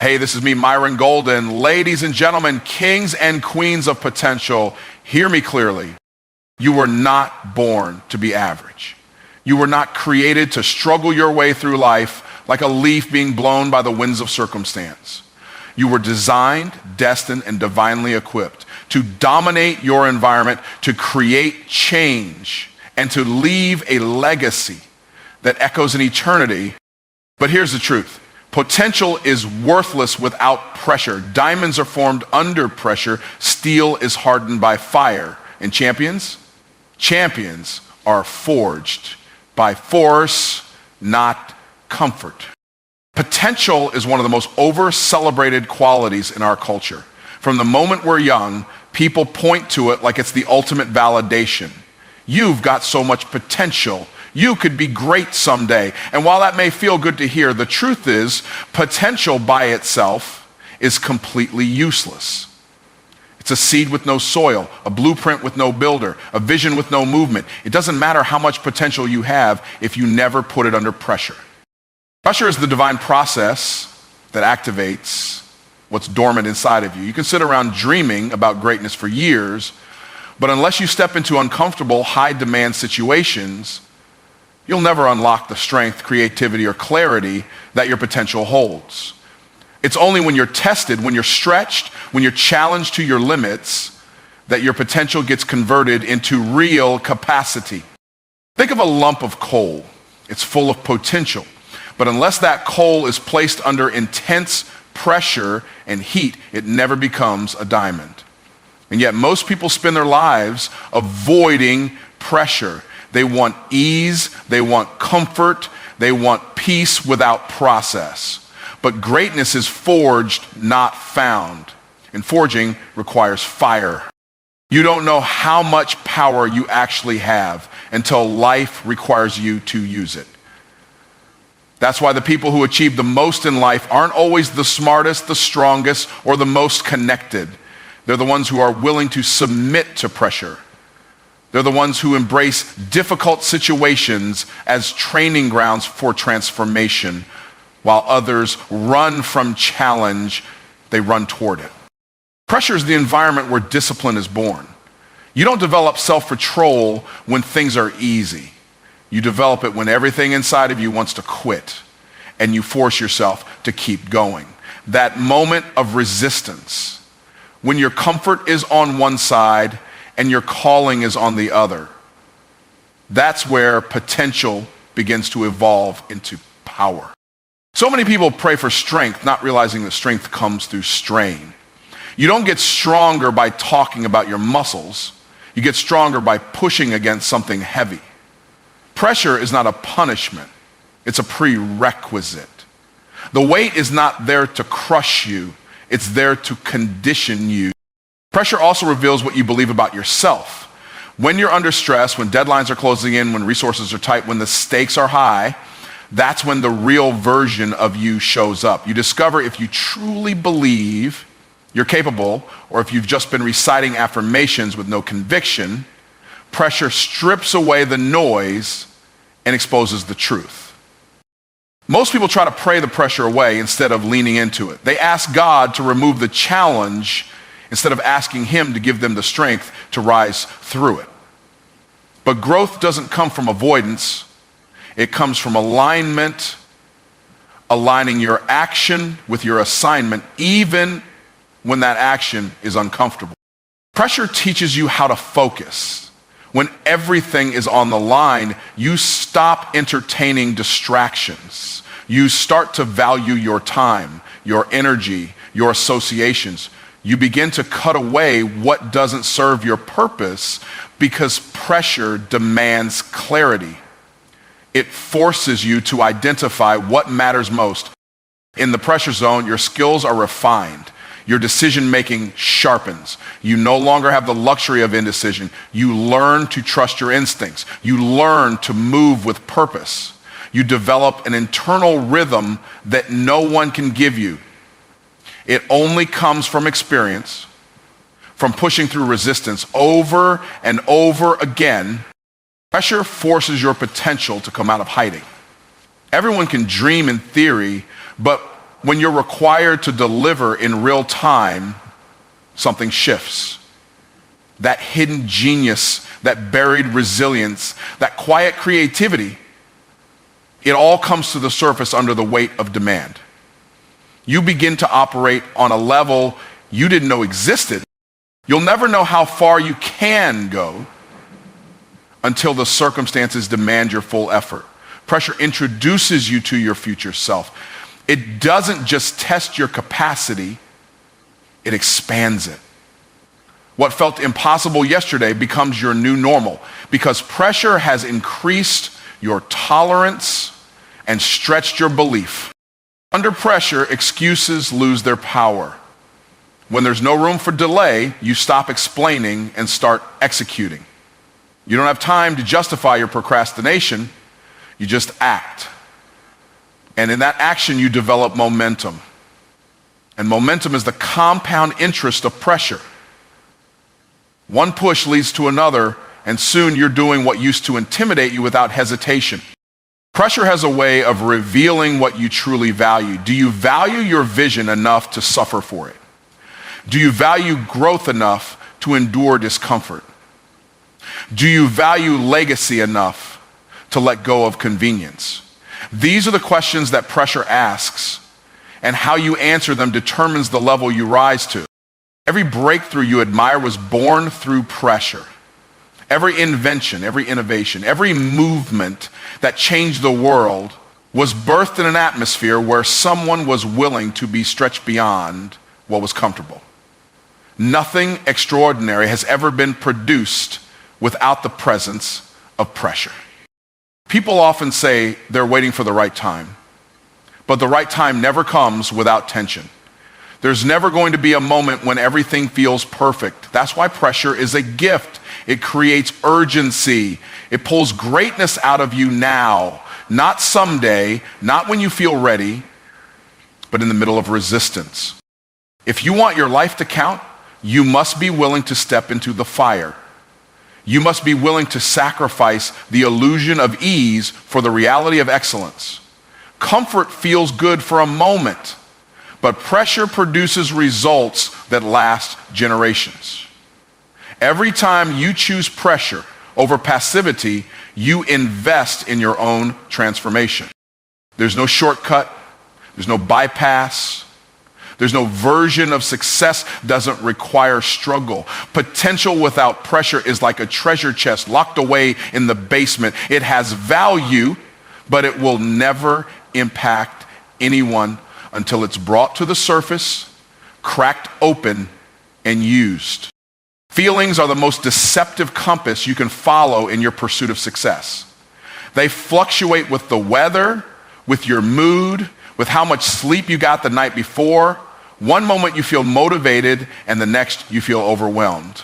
Hey, this is me, Myron Golden. Ladies and gentlemen, kings and queens of potential, hear me clearly. You were not born to be average. You were not created to struggle your way through life like a leaf being blown by the winds of circumstance. You were designed, destined, and divinely equipped to dominate your environment, to create change, and to leave a legacy that echoes in eternity. But here's the truth. Potential is worthless without pressure. Diamonds are formed under pressure. Steel is hardened by fire. And champions are forged by force, not comfort. Potential is one of the most over-celebrated qualities in our culture. From the moment we're young, people point to it like it's the ultimate validation. You've got so much potential. You could be great someday. And while that may feel good to hear, the truth is potential by itself is completely useless. It's a seed with no soil, a blueprint with no builder, a vision with no movement. It doesn't matter how much potential you have if you never put it under pressure. Pressure is the divine process that activates what's dormant inside of you. You can sit around dreaming about greatness for years, but unless you step into uncomfortable, high-demand situations, you'll never unlock the strength, creativity, or clarity that your potential holds. It's only when you're tested, when you're stretched, when you're challenged to your limits, that your potential gets converted into real capacity. Think of a lump of coal. It's full of potential. But unless that coal is placed under intense pressure and heat, it never becomes a diamond. And yet most people spend their lives avoiding pressure. They want ease, they want comfort, they want peace without process. But greatness is forged, not found. And forging requires fire. You don't know how much power you actually have until life requires you to use it. That's why the people who achieve the most in life aren't always the smartest, the strongest, or the most connected. They're the ones who are willing to submit to pressure. They're the ones who embrace difficult situations as training grounds for transformation. While others run from challenge, they run toward it. Pressure is the environment where discipline is born. You don't develop self-control when things are easy. You develop it when everything inside of you wants to quit, and you force yourself to keep going. That moment of resistance, when your comfort is on one side and your calling is on the other, that's where potential begins to evolve into power. So many people pray for strength, not realizing that strength comes through strain. You don't get stronger by talking about your muscles. You get stronger by pushing against something heavy. Pressure is not a punishment. It's a prerequisite. The weight is not there to crush you. It's there to condition you. Pressure also reveals what you believe about yourself. When you're under stress, when deadlines are closing in, when resources are tight, when the stakes are high, that's when the real version of you shows up. You discover if you truly believe you're capable, or if you've just been reciting affirmations with no conviction. Pressure strips away the noise and exposes the truth. Most people try to pray the pressure away instead of leaning into it. They ask God to remove the challenge instead of asking Him to give them the strength to rise through it. But growth doesn't come from avoidance. It comes from alignment, aligning your action with your assignment, even when that action is uncomfortable. Pressure teaches you how to focus. When everything is on the line, you stop entertaining distractions. You start to value your time, your energy, your associations. You begin to cut away what doesn't serve your purpose because pressure demands clarity. It forces you to identify what matters most. In the pressure zone, your skills are refined. Your decision-making sharpens. You no longer have the luxury of indecision. You learn to trust your instincts. You learn to move with purpose. You develop an internal rhythm that no one can give you. It only comes from experience, from pushing through resistance over and over again. Pressure forces your potential to come out of hiding. Everyone can dream in theory, but When you're required to deliver in real time, something shifts. That hidden genius, that buried resilience, that quiet creativity, it all comes to the surface under the weight of demand. You begin to operate on a level you didn't know existed. You'll never know how far you can go until the circumstances demand your full effort. Pressure introduces you to your future self. It doesn't just test your capacity, it expands it. What felt impossible yesterday becomes your new normal because pressure has increased your tolerance and stretched your belief. Under pressure, excuses lose their power. When there's no room for delay, you stop explaining and start executing. You don't have time to justify your procrastination, you just act. And in that action, you develop momentum. And momentum is the compound interest of pressure. One push leads to another, and soon you're doing what used to intimidate you without hesitation. Pressure has a way of revealing what you truly value. Do you value your vision enough to suffer for it? Do you value growth enough to endure discomfort? Do you value legacy enough to let go of convenience? These are the questions that pressure asks, and how you answer them determines the level you rise to. Every breakthrough you admire was born through pressure. Every invention, every innovation, every movement that changed the world was birthed in an atmosphere where someone was willing to be stretched beyond what was comfortable. Nothing extraordinary has ever been produced without the presence of pressure. People often say they're waiting for the right time, but the right time never comes without tension. There's never going to be a moment when everything feels perfect. That's why pressure is a gift. It creates urgency. It pulls greatness out of you now, not someday, not when you feel ready, but in the middle of resistance. If you want your life to count, you must be willing to step into the fire. You must be willing to sacrifice the illusion of ease for the reality of excellence. Comfort feels good for a moment, but pressure produces results that last generations. Every time you choose pressure over passivity, you invest in your own transformation. There's no shortcut, there's no bypass, there's no version of success doesn't require struggle. Potential without pressure is like a treasure chest locked away in the basement. It has value, but it will never impact anyone until it's brought to the surface, cracked open, and used. Feelings are the most deceptive compass you can follow in your pursuit of success. They fluctuate with the weather, with your mood, with how much sleep you got the night before. One moment you feel motivated, and the next you feel overwhelmed.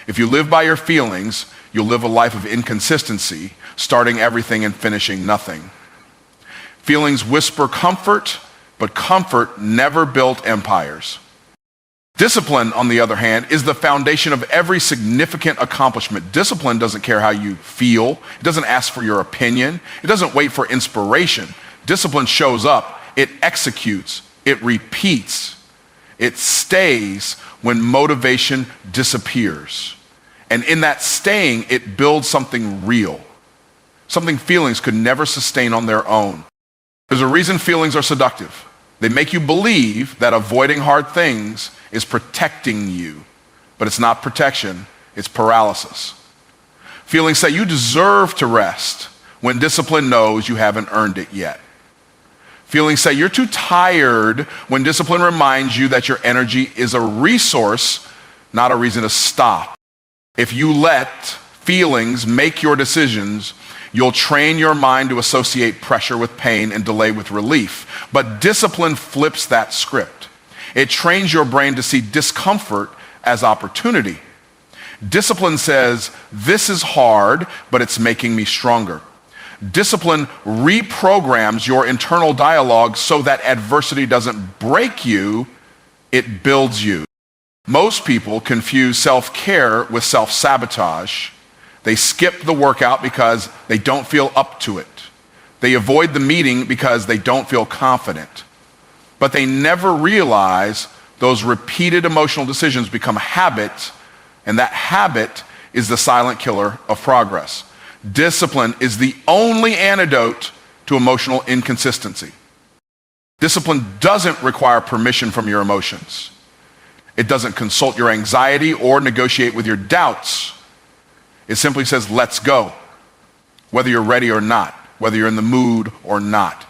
If you live by your feelings, you'll live a life of inconsistency, starting everything and finishing nothing. Feelings whisper comfort, but comfort never built empires. Discipline, on the other hand, is the foundation of every significant accomplishment. Discipline doesn't care how you feel. It doesn't ask for your opinion. It doesn't wait for inspiration. Discipline shows up. It executes. It repeats. It stays when motivation disappears. And in that staying, it builds something real. Something feelings could never sustain on their own. There's a reason feelings are seductive. They make you believe that avoiding hard things is protecting you, but it's not protection, it's paralysis. Feelings say you deserve to rest when discipline knows you haven't earned it yet. Feelings say you're too tired when discipline reminds you that your energy is a resource, not a reason to stop. If you let feelings make your decisions, you'll train your mind to associate pressure with pain and delay with relief. But discipline flips that script. It trains your brain to see discomfort as opportunity. Discipline says, this is hard, but it's making me stronger. Discipline reprograms your internal dialogue so that adversity doesn't break you, it builds you. Most people confuse self-care with self-sabotage. They skip the workout because they don't feel up to it. They avoid the meeting because they don't feel confident. but they never realize those repeated emotional decisions become a habit, and that habit is the silent killer of progress. Discipline is the only antidote to emotional inconsistency. Discipline doesn't require permission from your emotions. It doesn't consult your anxiety or negotiate with your doubts. It simply says, let's go, whether you're ready or not, whether you're in the mood or not.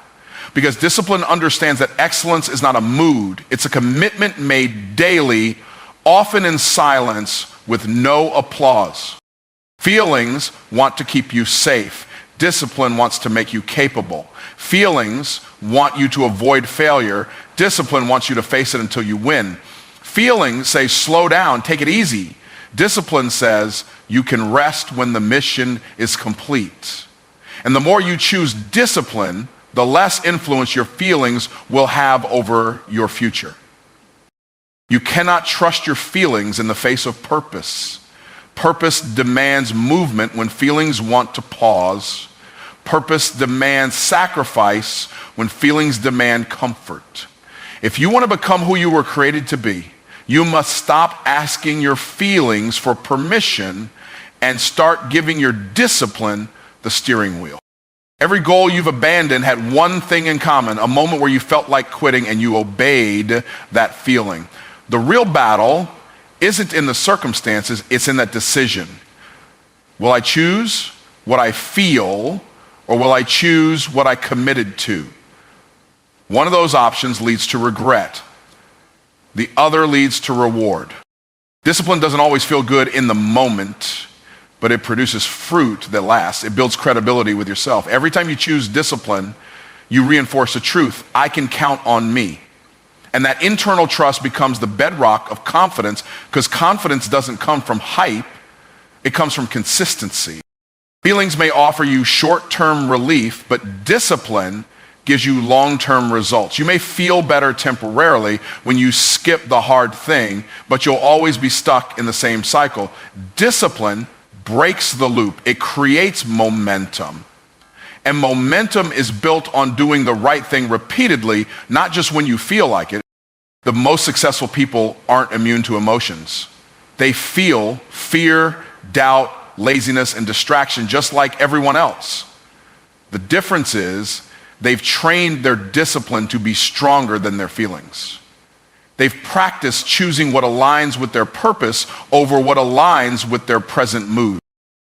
Because discipline understands that excellence is not a mood. It's a commitment made daily, often in silence, with no applause. Feelings want to keep you safe. Discipline wants to make you capable. Feelings want you to avoid failure. Discipline wants you to face it until you win. Feelings say, slow down, take it easy. Discipline says, you can rest when the mission is complete. And the more you choose discipline, the less influence your feelings will have over your future. You cannot trust your feelings in the face of purpose. Purpose demands movement when feelings want to pause. Purpose demands sacrifice when feelings demand comfort. If you want to become who you were created to be, you must stop asking your feelings for permission and start giving your discipline the steering wheel. Every goal you've abandoned had one thing in common, a moment where you felt like quitting and you obeyed that feeling. The real battle isn't in the circumstances, it's in that decision. Will I choose what I feel, or will I choose what I committed to? One of those options leads to regret. The other leads to reward. Discipline doesn't always feel good in the moment, but it produces fruit that lasts. It builds credibility with yourself. Every time you choose discipline, you reinforce the truth. I can count on me. And that internal trust becomes the bedrock of confidence, because confidence doesn't come from hype, it comes from consistency. Feelings may offer you short-term relief, but discipline gives you long-term results. You may feel better temporarily when you skip the hard thing, but you'll always be stuck in the same cycle. Discipline breaks the loop. It creates momentum. And momentum is built on doing the right thing repeatedly, not just when you feel like it. The most successful people aren't immune to emotions. They feel fear, doubt, laziness, and distraction just like everyone else. The difference is they've trained their discipline to be stronger than their feelings. They've practiced choosing what aligns with their purpose over what aligns with their present mood.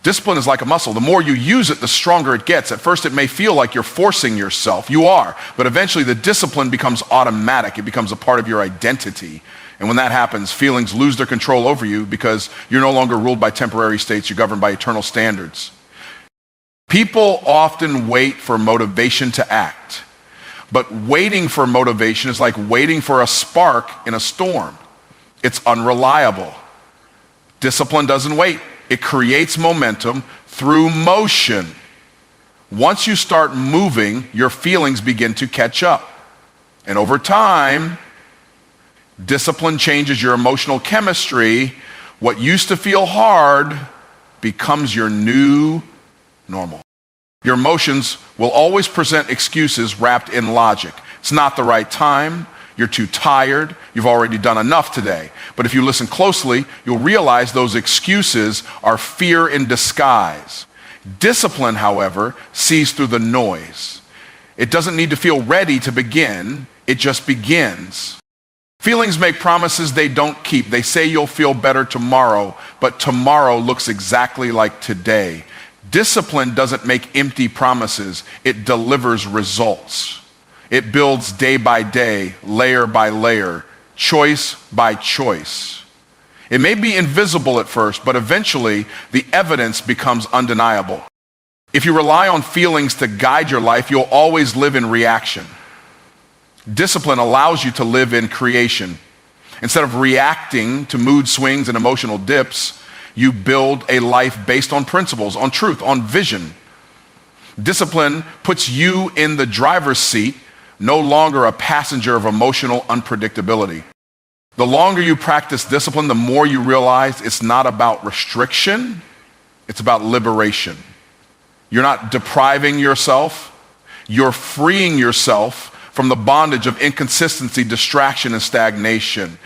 Discipline is like a muscle. The more you use it, the stronger it gets. At first, it may feel like you're forcing yourself. You are. But eventually, the discipline becomes automatic. It becomes a part of your identity. And when that happens, feelings lose their control over you because you're no longer ruled by temporary states. You're governed by eternal standards. People often wait for motivation to act. But waiting for motivation is like waiting for a spark in a storm. It's unreliable. Discipline doesn't wait. It creates momentum through motion. Once you start moving, your feelings begin to catch up. And over time, discipline changes your emotional chemistry. What used to feel hard becomes your new normal. Your emotions will always present excuses wrapped in logic. It's not the right time. You're too tired. You've already done enough today. But if you listen closely, you'll realize those excuses are fear in disguise. Discipline, however, sees through the noise. It doesn't need to feel ready to begin. It just begins. Feelings make promises they don't keep. They say you'll feel better tomorrow, but tomorrow looks exactly like today. Discipline doesn't make empty promises. It delivers results. It builds day by day, layer by layer, choice by choice. It may be invisible at first, but eventually the evidence becomes undeniable. If you rely on feelings to guide your life, you'll always live in reaction. Discipline allows you to live in creation. Instead of reacting to mood swings and emotional dips, you build a life based on principles, on truth, on vision. Discipline puts you in the driver's seat, no longer a passenger of emotional unpredictability. The longer you practice discipline, the more you realize it's not about restriction, it's about liberation. You're not depriving yourself, you're freeing yourself from the bondage of inconsistency, distraction, and stagnation.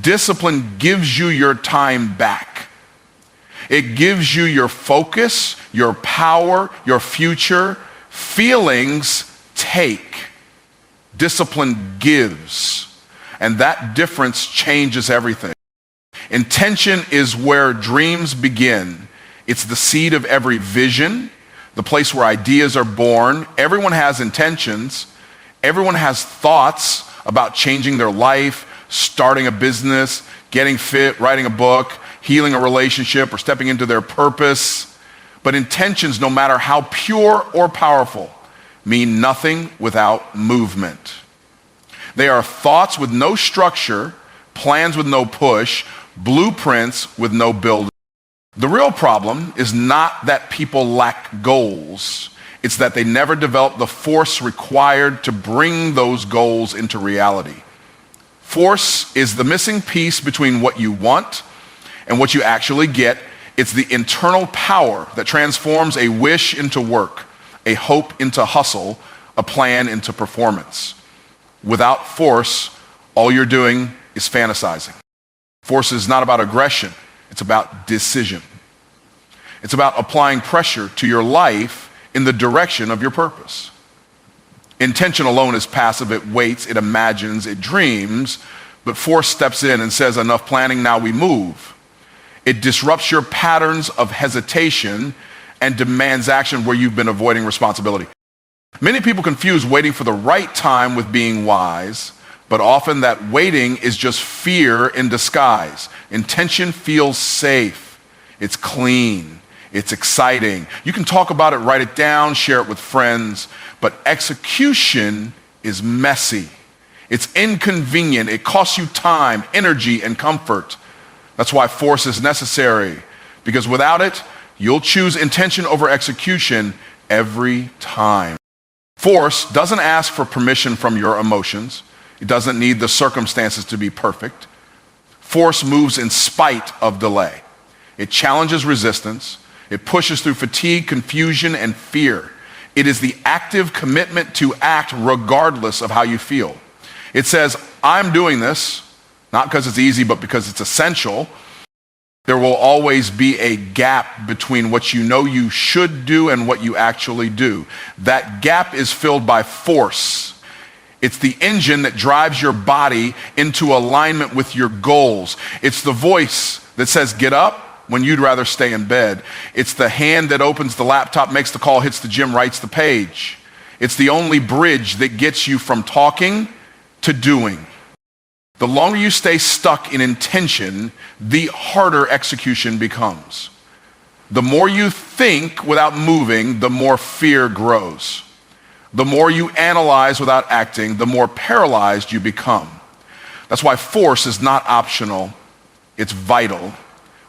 Discipline gives you your time back. It gives you your focus, your power, your future. Feelings take. Discipline gives. And that difference changes everything. Intention is where dreams begin. It's the seed of every vision, the place where ideas are born. Everyone has intentions. Everyone has thoughts about changing their life, starting a business, getting fit, writing a book, healing a relationship, or stepping into their purpose. But intentions, no matter how pure or powerful, mean nothing without movement. They are thoughts with no structure, plans with no push, blueprints with no building. The real problem is not that people lack goals. It's that they never develop the force required to bring those goals into reality. Force is the missing piece between what you want and what you actually get. It's the internal power that transforms a wish into work, a hope into hustle, a plan into performance. Without force, all you're doing is fantasizing. Force is not about aggression. It's about decision. It's about applying pressure to your life in the direction of your purpose. Intention alone is passive. It waits, it imagines, it dreams, but force steps in and says, enough planning, now we move. It disrupts your patterns of hesitation and demands action where you've been avoiding responsibility. Many people confuse waiting for the right time with being wise, but often that waiting is just fear in disguise. Intention feels safe. It's clean. It's exciting. You can talk about it, write it down, share it with friends, but execution is messy. It's inconvenient. It costs you time, energy, and comfort. That's why force is necessary, because without it, you'll choose intention over execution every time. Force doesn't ask for permission from your emotions. It doesn't need the circumstances to be perfect. Force moves in spite of delay. It challenges resistance. It pushes through fatigue, confusion, and fear. It is the active commitment to act regardless of how you feel. It says, I'm doing this, not because it's easy, but because it's essential. There will always be a gap between what you know you should do and what you actually do. That gap is filled by force. It's the engine that drives your body into alignment with your goals. It's the voice that says, get up when you'd rather stay in bed. It's the hand that opens the laptop, makes the call, hits the gym, writes the page. It's the only bridge that gets you from talking to doing. The longer you stay stuck in intention, the harder execution becomes. The more you think without moving, the more fear grows. The more you analyze without acting, the more paralyzed you become. That's why force is not optional, it's vital.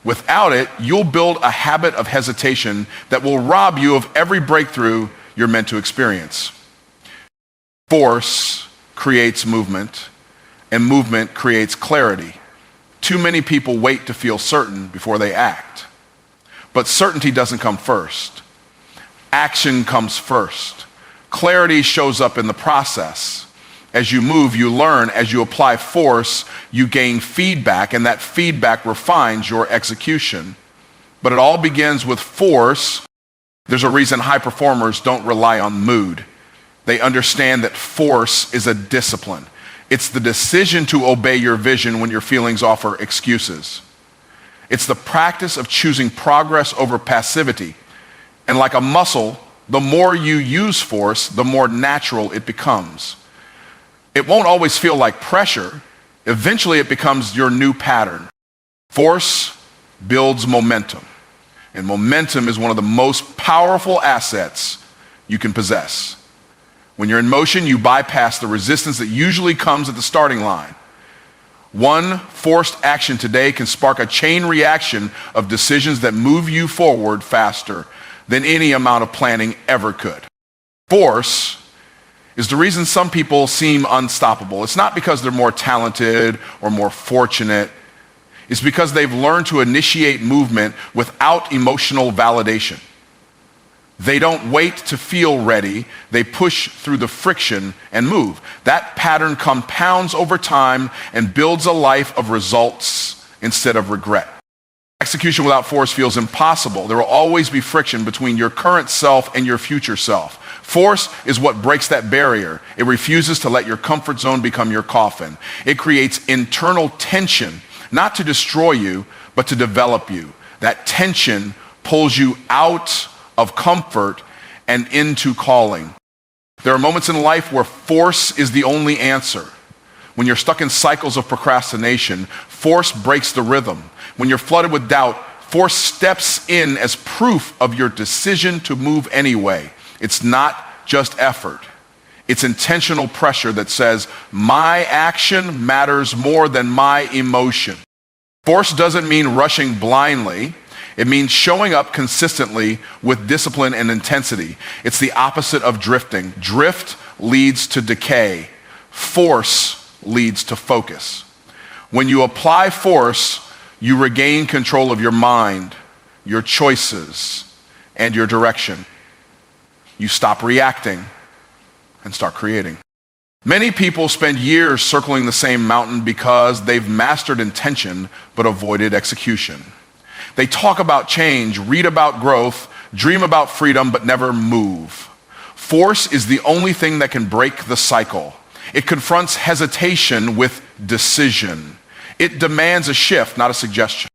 Without it, you'll build a habit of hesitation that will rob you of every breakthrough you're meant to experience. Force creates movement, and movement creates clarity. Too many people wait to feel certain before they act. But certainty doesn't come first. Action comes first. Clarity shows up in the process. As you move, you learn. As you apply force, you gain feedback, and that feedback refines your execution. But it all begins with force. There's a reason high performers don't rely on mood. They understand that force is a discipline. It's the decision to obey your vision when your feelings offer excuses. It's the practice of choosing progress over passivity. And like a muscle, the more you use force, the more natural it becomes. It won't always feel like pressure. Eventually it becomes your new pattern. Force builds momentum. And momentum is one of the most powerful assets you can possess. When you're in motion, you bypass the resistance that usually comes at the starting line. One forced action today can spark a chain reaction of decisions that move you forward faster than any amount of planning ever could. Force is the reason some people seem unstoppable. It's not because they're more talented or more fortunate. It's because they've learned to initiate movement without emotional validation. They don't wait to feel ready. They push through the friction and move. That pattern compounds over time and builds a life of results instead of regret. Execution without force feels impossible. There will always be friction between your current self and your future self. Force is what breaks that barrier. It refuses to let your comfort zone become your coffin. It creates internal tension, not to destroy you, but to develop you. That tension pulls you out of comfort and into calling. There are moments in life where force is the only answer. When you're stuck in cycles of procrastination, force breaks the rhythm. When you're flooded with doubt, force steps in as proof of your decision to move anyway. It's not just effort. It's intentional pressure that says, my action matters more than my emotion. Force doesn't mean rushing blindly. It means showing up consistently with discipline and intensity. It's the opposite of drifting. Drift leads to decay. Force leads to focus. When you apply force, you regain control of your mind, your choices, and your direction. You stop reacting and start creating. Many people spend years circling the same mountain because they've mastered intention but avoided execution. They talk about change, read about growth, dream about freedom, but never move. Force is the only thing that can break the cycle. It confronts hesitation with decision. It demands a shift, not a suggestion.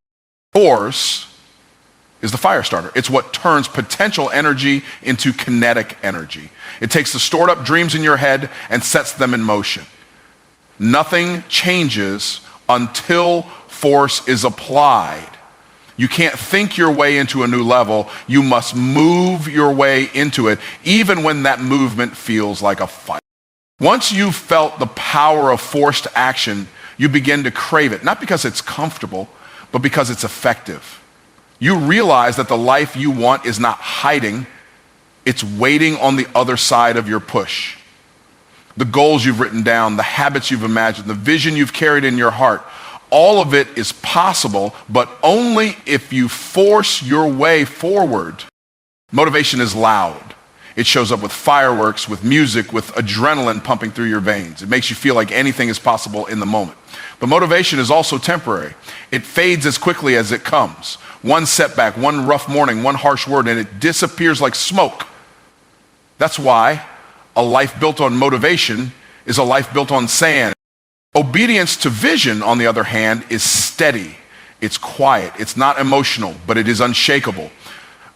Force is the fire starter. It's what turns potential energy into kinetic energy. It takes the stored up dreams in your head and sets them in motion. Nothing changes until force is applied. You can't think your way into a new level. You must move your way into it, even when that movement feels like a fight. Once you've felt the power of forced action, you begin to crave it, not because it's comfortable, but because it's effective. You realize that the life you want is not hiding, it's waiting on the other side of your push. The goals you've written down, the habits you've imagined, the vision you've carried in your heart, all of it is possible, but only if you force your way forward. Motivation is loud. It shows up with fireworks, with music, with adrenaline pumping through your veins. It makes you feel like anything is possible in the moment. But motivation is also temporary. It fades as quickly as it comes. One setback, one rough morning, one harsh word, and it disappears like smoke. That's why a life built on motivation is a life built on sand. Obedience to vision, on the other hand, is steady. It's quiet. It's not emotional, but it is unshakable.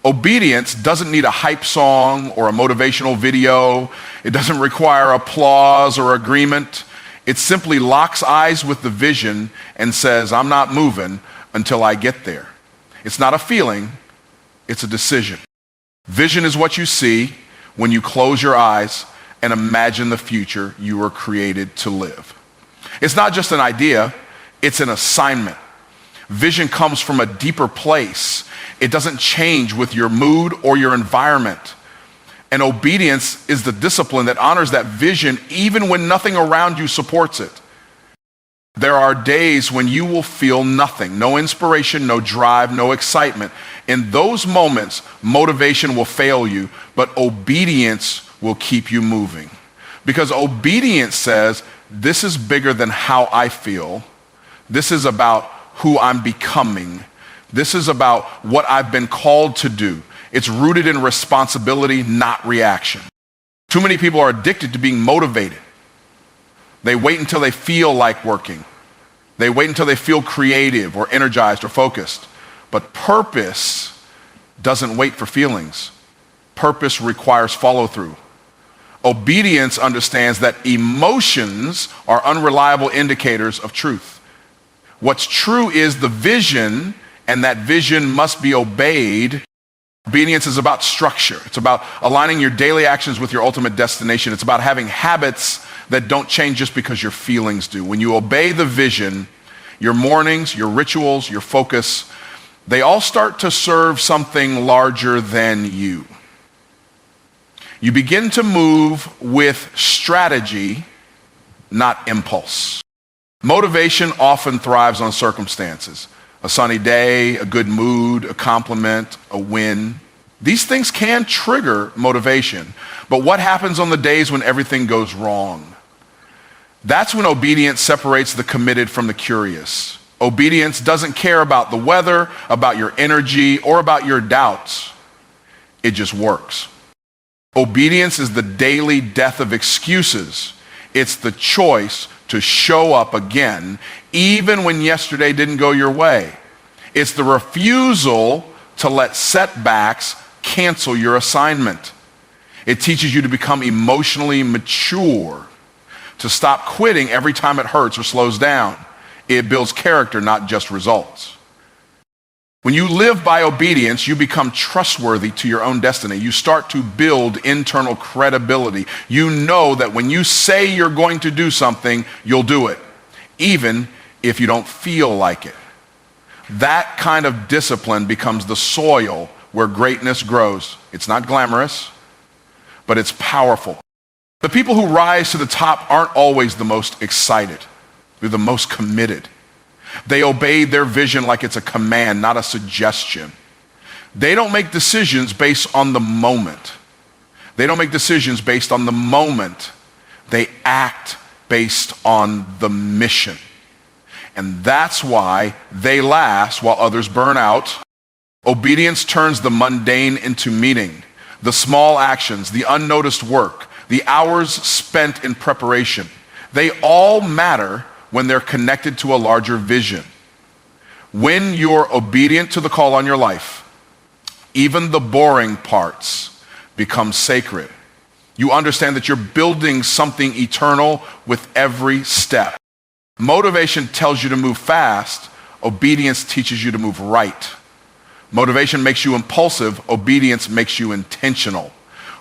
Obedience doesn't need a hype song or a motivational video. It doesn't require applause or agreement. It simply locks eyes with the vision and says, I'm not moving until I get there. It's not a feeling, it's a decision. Vision is what you see when you close your eyes and imagine the future you were created to live. It's not just an idea, it's an assignment. Vision comes from a deeper place. It doesn't change with your mood or your environment. And obedience is the discipline that honors that vision even when nothing around you supports it. There are days when you will feel nothing, no inspiration, no drive, no excitement. In those moments, motivation will fail you, but obedience will keep you moving. Because obedience says, this is bigger than how I feel. This is about who I'm becoming. This is about what I've been called to do. It's rooted in responsibility, not reaction. Too many people are addicted to being motivated. They wait until they feel like working. They wait until they feel creative or energized or focused. But purpose doesn't wait for feelings. Purpose requires follow-through. Obedience understands that emotions are unreliable indicators of truth. What's true is the vision, and that vision must be obeyed. Obedience is about structure. It's about aligning your daily actions with your ultimate destination. It's about having habits that don't change just because your feelings do. When you obey the vision, your mornings, your rituals, your focus, they all start to serve something larger than you. You begin to move with strategy, not impulse. Motivation often thrives on circumstances. A sunny day, a good mood, a compliment, a win. These things can trigger motivation. But what happens on the days when everything goes wrong? That's when obedience separates the committed from the curious. Obedience doesn't care about the weather, about your energy, or about your doubts. It just works. Obedience is the daily death of excuses. It's the choice to show up again, even when yesterday didn't go your way. It's the refusal to let setbacks cancel your assignment. It teaches you to become emotionally mature, to stop quitting every time it hurts or slows down. It builds character, not just results. When you live by obedience, you become trustworthy to your own destiny. You start to build internal credibility. You know that when you say you're going to do something, you'll do it, even if you don't feel like it. That kind of discipline becomes the soil where greatness grows. It's not glamorous, but it's powerful. The people who rise to the top aren't always the most excited. They're the most committed. They obey their vision like it's a command, not a suggestion. They don't make decisions based on the moment. They don't make decisions based on the moment. They act based on the mission. And that's why they last while others burn out. Obedience turns the mundane into meaning. The small actions, the unnoticed work, the hours spent in preparation, they all matter when they're connected to a larger vision. When you're obedient to the call on your life, even the boring parts become sacred. You understand that you're building something eternal with every step. Motivation tells you to move fast. Obedience teaches you to move right. Motivation makes you impulsive. Obedience makes you intentional.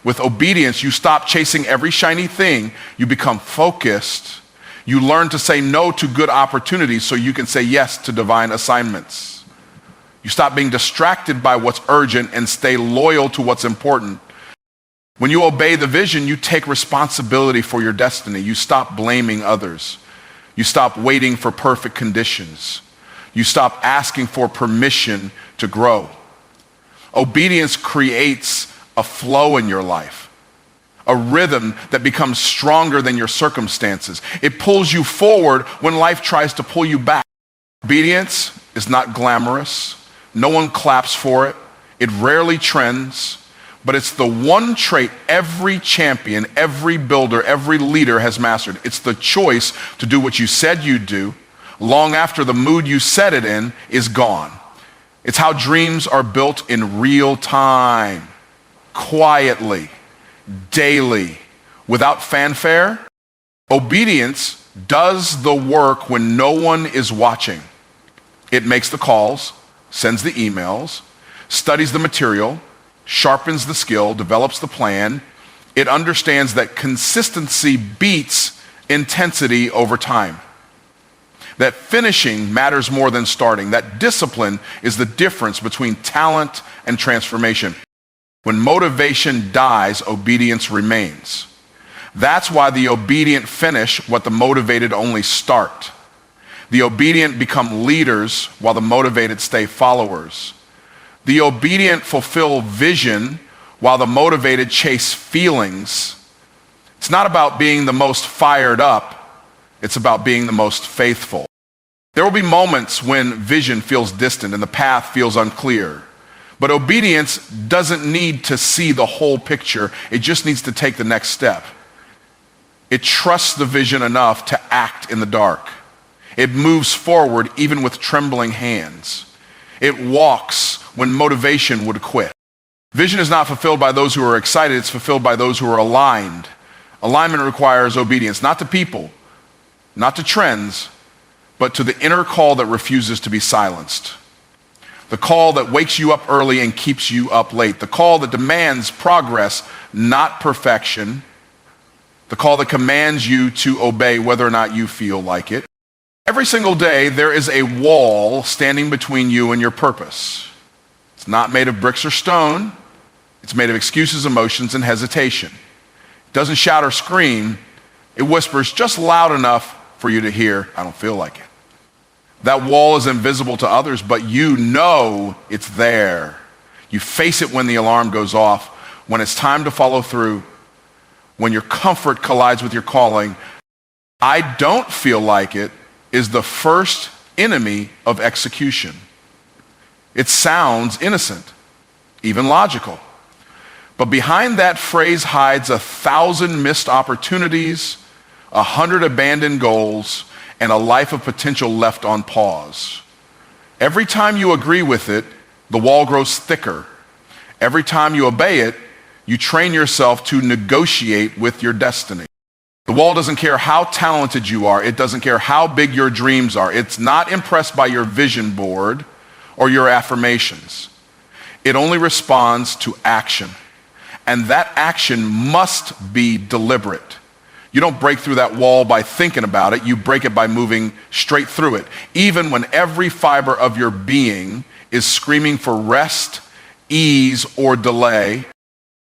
With obedience, you stop chasing every shiny thing. You become focused. You learn to say no to good opportunities so you can say yes to divine assignments. You stop being distracted by what's urgent and stay loyal to what's important. When you obey the vision, you take responsibility for your destiny. You stop blaming others. You stop waiting for perfect conditions. You stop asking for permission to grow. Obedience creates a flow in your life, a rhythm that becomes stronger than your circumstances. It pulls you forward when life tries to pull you back. Obedience is not glamorous. No one claps for it. It rarely trends, but it's the one trait every champion, every builder, every leader has mastered. It's the choice to do what you said you'd do long after the mood you set it in is gone. It's how dreams are built in real time, quietly, daily, without fanfare. Obedience does the work when no one is watching. It makes the calls, sends the emails, studies the material, sharpens the skill, develops the plan. It understands that consistency beats intensity over time. That finishing matters more than starting. That discipline is the difference between talent and transformation. When motivation dies, obedience remains. That's why the obedient finish what the motivated only start. The obedient become leaders while the motivated stay followers. The obedient fulfill vision while the motivated chase feelings. It's not about being the most fired up. It's about being the most faithful. There will be moments when vision feels distant and the path feels unclear. But obedience doesn't need to see the whole picture. It just needs to take the next step. It trusts the vision enough to act in the dark. It moves forward even with trembling hands. It walks when motivation would quit. Vision is not fulfilled by those who are excited. It's fulfilled by those who are aligned. Alignment requires obedience, not to people, not to trends, but to the inner call that refuses to be silenced. The call that wakes you up early and keeps you up late. The call that demands progress, not perfection. The call that commands you to obey whether or not you feel like it. Every single day, there is a wall standing between you and your purpose. It's not made of bricks or stone. It's made of excuses, emotions, and hesitation. It doesn't shout or scream. It whispers just loud enough for you to hear, I don't feel like it. That wall is invisible to others, but you know it's there. You face it when the alarm goes off, when it's time to follow through, when your comfort collides with your calling. I don't feel like it is the first enemy of execution. It sounds innocent, even logical. But behind that phrase hides 1,000 missed opportunities, 100 abandoned goals, and a life of potential left on pause. Every time you agree with it, the wall grows thicker. Every time you obey it, you train yourself to negotiate with your destiny. The wall doesn't care how talented you are. It doesn't care how big your dreams are. It's not impressed by your vision board or your affirmations. It only responds to action. And that action must be deliberate. You don't break through that wall by thinking about it. You break it by moving straight through it. Even when every fiber of your being is screaming for rest, ease, or delay.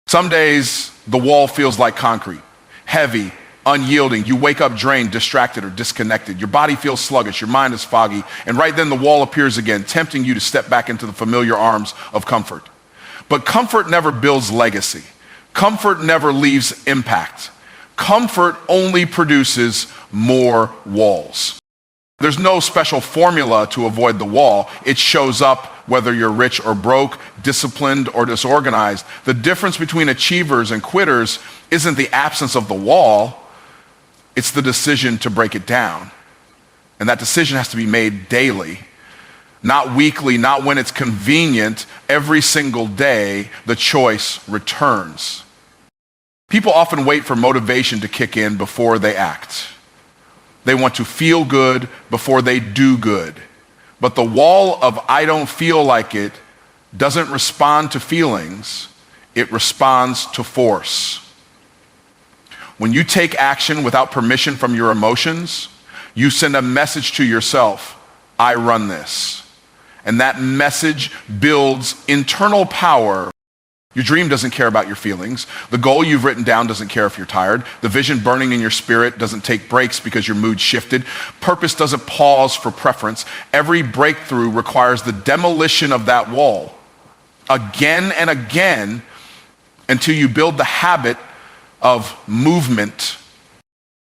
Some days the wall feels like concrete, heavy, unyielding. You wake up drained, distracted, or disconnected. Your body feels sluggish, your mind is foggy, and right then the wall appears again, tempting you to step back into the familiar arms of comfort. But comfort never builds legacy. Comfort never leaves impact. Comfort only produces more walls. There's no special formula to avoid the wall. It shows up whether you're rich or broke, disciplined or disorganized. The difference between achievers and quitters isn't the absence of the wall, it's the decision to break it down. And that decision has to be made daily. Not weekly, not when it's convenient. Every single day, the choice returns. People often wait for motivation to kick in before they act. They want to feel good before they do good. But the wall of I don't feel like it doesn't respond to feelings, it responds to force. When you take action without permission from your emotions, you send a message to yourself, I run this. And that message builds internal power. Your dream doesn't care about your feelings. The goal you've written down doesn't care if you're tired. The vision burning in your spirit doesn't take breaks because your mood shifted. Purpose doesn't pause for preference. Every breakthrough requires the demolition of that wall again and again until you build the habit of movement.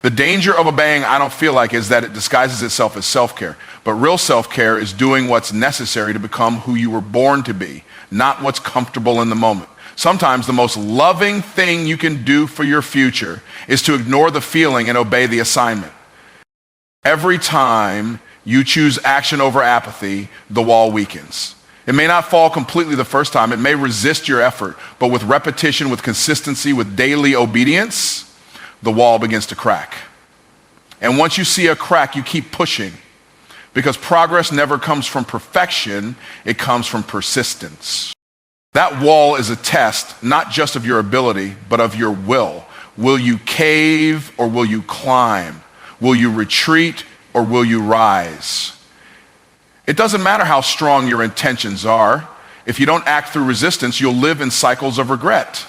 The danger of obeying I don't feel like is that it disguises itself as self-care. But real self-care is doing what's necessary to become who you were born to be, not what's comfortable in the moment. Sometimes the most loving thing you can do for your future is to ignore the feeling and obey the assignment. Every time you choose action over apathy, the wall weakens. It may not fall completely the first time. It may resist your effort. But with repetition, with consistency, with daily obedience, the wall begins to crack. And once you see a crack, you keep pushing. Because progress never comes from perfection, it comes from persistence. That wall is a test, not just of your ability, but of your will. Will you cave or will you climb? Will you retreat or will you rise? It doesn't matter how strong your intentions are. If you don't act through resistance, you'll live in cycles of regret.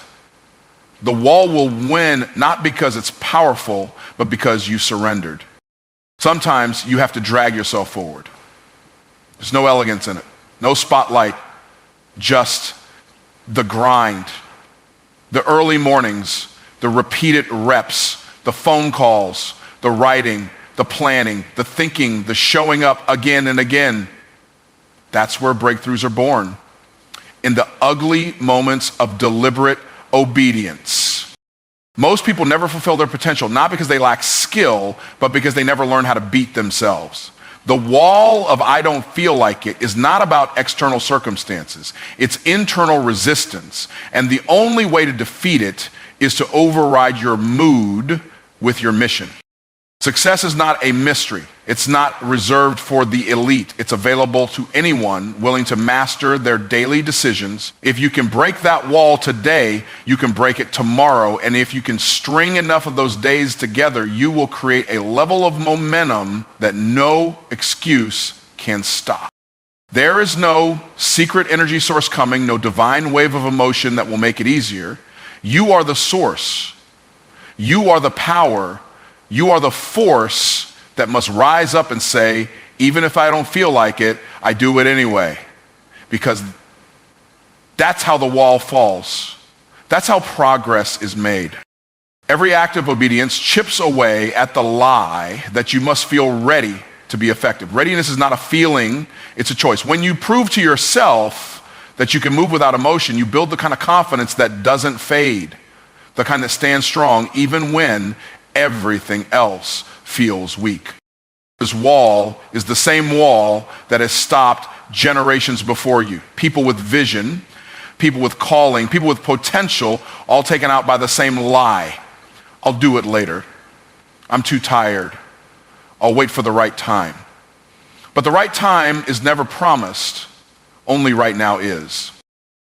The wall will win not because it's powerful, but because you surrendered. Sometimes you have to drag yourself forward. There's no elegance in it, no spotlight, just the grind. The early mornings, the repeated reps, the phone calls, the writing, the planning, the thinking, the showing up again and again. That's where breakthroughs are born. In the ugly moments of deliberate obedience. Most people never fulfill their potential, not because they lack skill, but because they never learn how to beat themselves. The wall of I don't feel like it is not about external circumstances. It's internal resistance. And the only way to defeat it is to override your mood with your mission. Success is not a mystery. It's not reserved for the elite. It's available to anyone willing to master their daily decisions. If you can break that wall today, you can break it tomorrow. And if you can string enough of those days together, you will create a level of momentum that no excuse can stop. There is no secret energy source coming, no divine wave of emotion that will make it easier. You are the source. You are the power. You are the force that must rise up and say, even if I don't feel like it, I do it anyway. Because That's how the wall falls. That's how progress is made. Every act of obedience chips away at the lie that you must feel ready to be effective. Readiness is not a feeling, it's a choice. When you prove to yourself that you can move without emotion, you build the kind of confidence that doesn't fade, the kind that stands strong even when everything else feels weak. This wall is the same wall that has stopped generations before you. People with vision, people with calling, people with potential, all taken out by the same lie. I'll do it later. I'm too tired. I'll wait for the right time. But the right time is never promised. Only right now is.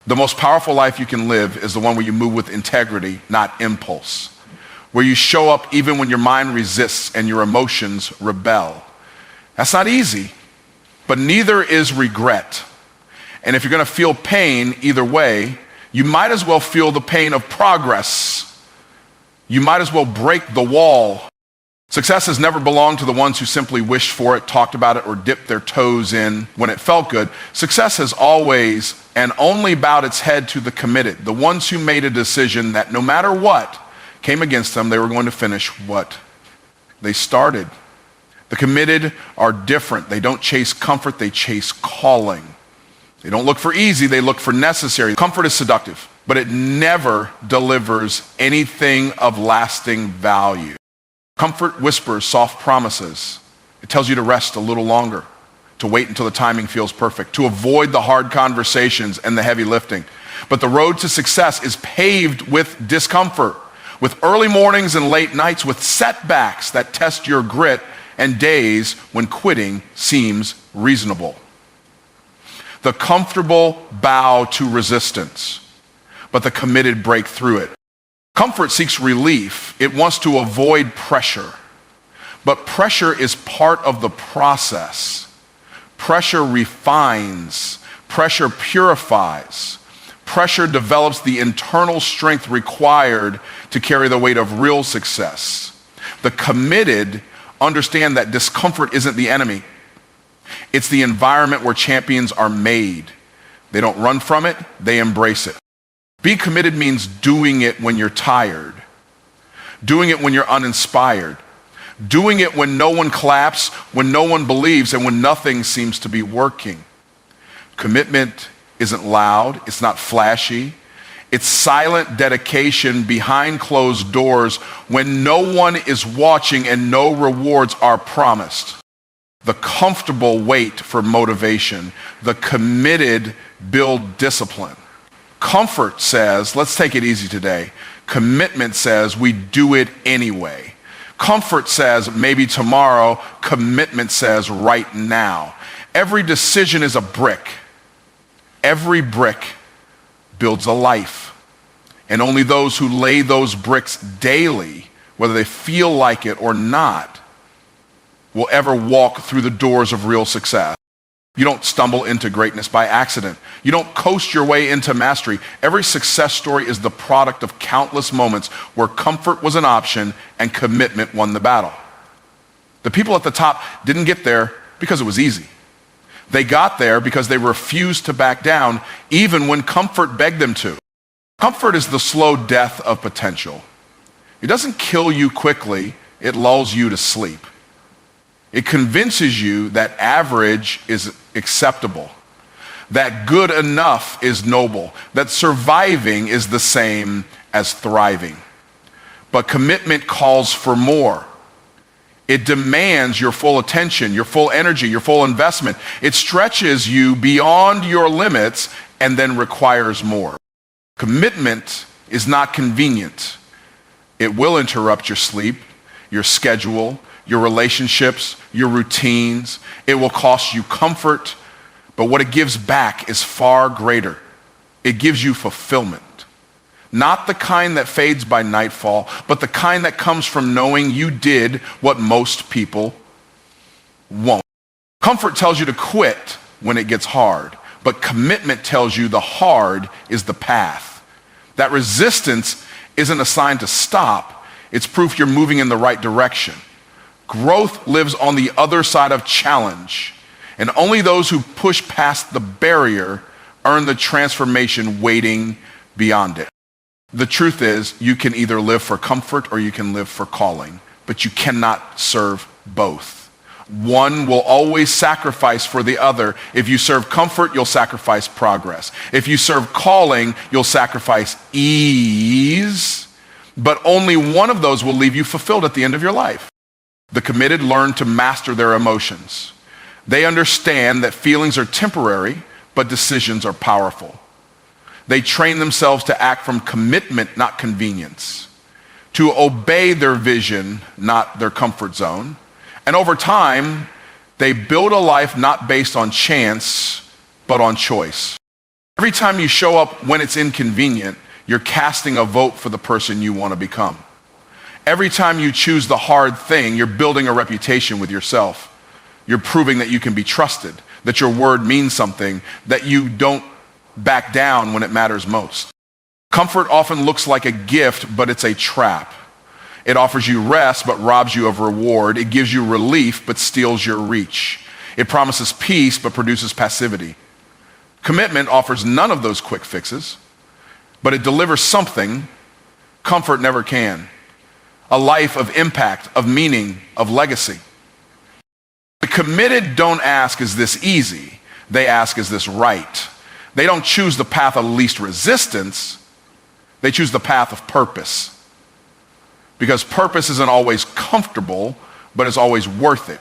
The most powerful life you can live is the one where you move with integrity, not impulse. Where you show up even when your mind resists and your emotions rebel. That's not easy, but neither is regret. And if you're going to feel pain either way, you might as well feel the pain of progress. You might as well break the wall. Success has never belonged to the ones who simply wished for it, talked about it, or dipped their toes in when it felt good. Success has always and only bowed its head to the committed, the ones who made a decision that no matter what came against them, they were going to finish what they started. The committed are different. They don't chase comfort, they chase calling. They don't look for easy, they look for necessary. Comfort is seductive, but it never delivers anything of lasting value. Comfort whispers soft promises. It tells you to rest a little longer, to wait until the timing feels perfect, to avoid the hard conversations and the heavy lifting. But the road to success is paved with discomfort, with early mornings and late nights, with setbacks that test your grit and days when quitting seems reasonable. The comfortable bow to resistance, but the committed break through it. Comfort seeks relief. It wants to avoid pressure. But pressure is part of the process. Pressure refines. Pressure purifies. Pressure develops the internal strength required to carry the weight of real success. The committed understand that discomfort isn't the enemy. It's the environment where champions are made. They don't run from it, they embrace it. Be committed means doing it when you're tired, doing it when you're uninspired, doing it when no one claps, when no one believes, and when nothing seems to be working. Commitment isn't loud, it's not flashy. It's silent dedication behind closed doors when no one is watching and no rewards are promised. The comfortable wait for motivation. The committed build discipline. Comfort says, let's take it easy today. Commitment says, we do it anyway. Comfort says, maybe tomorrow. Commitment says, right now. Every decision is a brick. Every brick builds a life. And only those who lay those bricks daily, whether they feel like it or not, will ever walk through the doors of real success. You don't stumble into greatness by accident. You don't coast your way into mastery. Every success story is the product of countless moments where comfort was an option and commitment won the battle. The people at the top didn't get there because it was easy. They got there because they refused to back down even when comfort begged them to. Comfort is the slow death of potential. It doesn't kill you quickly, it lulls you to sleep. It convinces you that average is acceptable, that good enough is noble, that surviving is the same as thriving. But commitment calls for more. It demands your full attention, your full energy, your full investment. It stretches you beyond your limits and then requires more. Commitment is not convenient. It will interrupt your sleep, your schedule, your relationships, your routines. It will cost you comfort, but what it gives back is far greater. It gives you fulfillment. Not the kind that fades by nightfall, but the kind that comes from knowing you did what most people won't. Comfort tells you to quit when it gets hard, but commitment tells you the hard is the path. That resistance isn't a sign to stop. It's proof you're moving in the right direction. Growth lives on the other side of challenge, and only those who push past the barrier earn the transformation waiting beyond it. The truth is, you can either live for comfort or you can live for calling, but you cannot serve both. One will always sacrifice for the other. If you serve comfort, you'll sacrifice progress. If you serve calling, you'll sacrifice ease, but only one of those will leave you fulfilled at the end of your life. The committed learn to master their emotions. They understand that feelings are temporary, but decisions are powerful. They train themselves to act from commitment, not convenience, to obey their vision, not their comfort zone. And over time, they build a life not based on chance, but on choice. Every time you show up when it's inconvenient, you're casting a vote for the person you want to become. Every time you choose the hard thing, you're building a reputation with yourself. You're proving that you can be trusted, that your word means something, that you don't back down when it matters most. Comfort often looks like a gift, but it's a trap. It offers you rest, but robs you of reward. It gives you relief, but steals your reach. It promises peace, but produces passivity. Commitment offers none of those quick fixes, but it delivers something comfort never can. A life of impact, of meaning, of legacy. The committed don't ask, is this easy? They ask, is this right? They don't choose the path of least resistance. They choose the path of purpose. Because purpose isn't always comfortable, but it's always worth it.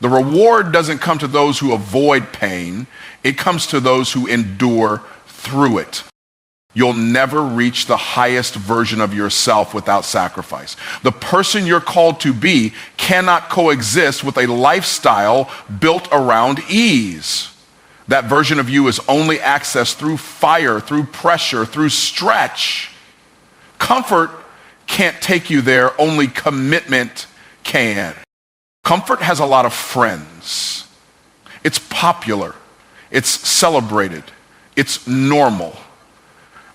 The reward doesn't come to those who avoid pain. It comes to those who endure through it. You'll never reach the highest version of yourself without sacrifice. The person you're called to be cannot coexist with a lifestyle built around ease. That version of you is only accessed through fire, through pressure, through stretch. Comfort can't take you there, only commitment can. Comfort has a lot of friends. It's popular. It's celebrated. It's normal.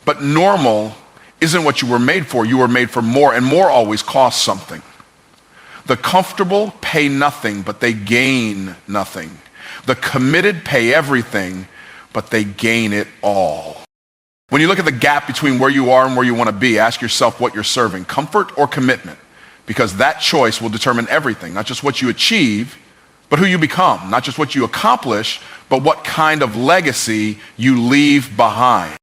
But normal isn't what you were made for. You were made for more, and more always costs something. The comfortable pay nothing, but they gain nothing. The committed pay everything, but they gain it all. When you look at the gap between where you are and where you want to be, ask yourself what you're serving, comfort or commitment, because that choice will determine everything, not just what you achieve, but who you become, not just what you accomplish, but what kind of legacy you leave behind.